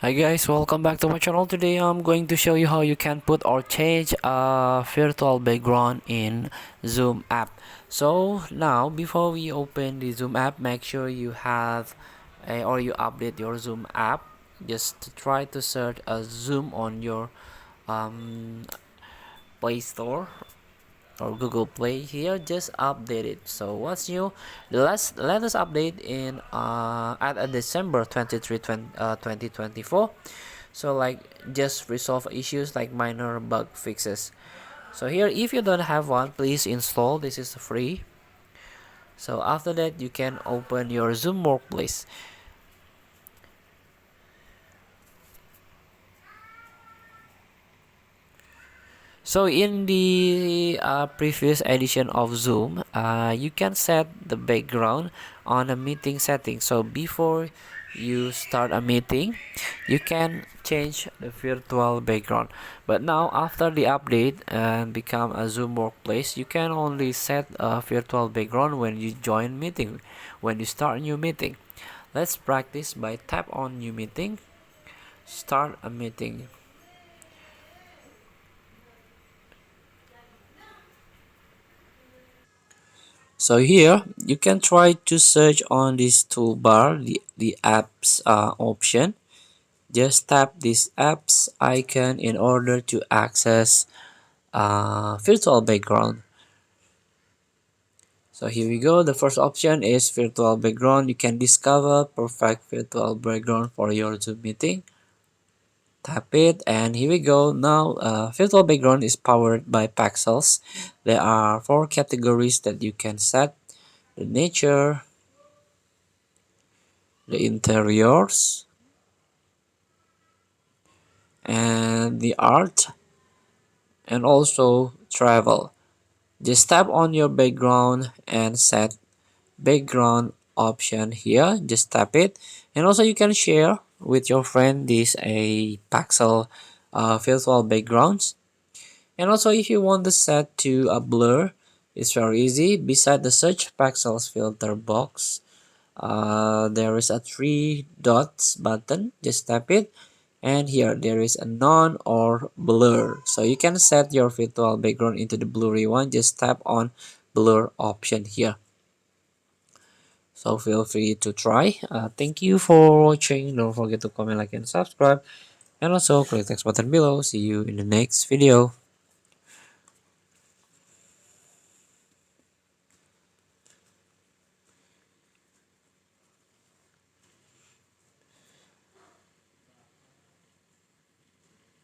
Hi guys, welcome back to my channel. Today I'm going to show you how you can put or change a virtual background in Zoom app. So now before we open the Zoom app, make sure you have or you update your Zoom app. Just try to search a Zoom on your um, Play Store or Google Play. Here just update it. So what's new? Let us update in at December 23 2024. So like just resolve issues like minor bug fixes. So here, if you don't have one, please install. This is free. So after that, you can open your Zoom Workplace. So in the previous edition of Zoom, you can set the background on a meeting setting. So before you start a meeting, you can change the virtual background. But now after the update and become a Zoom Workplace, you can only set a virtual background when you join meeting, when you start a new meeting. Let's practice by tap on new meeting, start a meeting. So here you can try to search on this toolbar the apps option. Just tap this apps icon in order to access virtual background. So here we go. The first option is virtual background. You can discover perfect virtual background for your Zoom meeting. Tap it and here we go. Now virtual background is powered by Pexels. There are 4 categories that you can set: the nature, the interiors, and the art, and also travel. Just tap on your background and set background option here. Just tap it, and also you can share with your friend this a pixel virtual backgrounds. And also if you want to set to a blur, it's very easy. Beside the search pixels filter box, there is a 3 dots button. Just tap it, and here there is a none or blur. So you can set your virtual background into the blurry one. Just tap on blur option here. So feel free to try. Thank you for watching. Don't forget to comment, like, and subscribe, and also click the text button below. See you in the next video.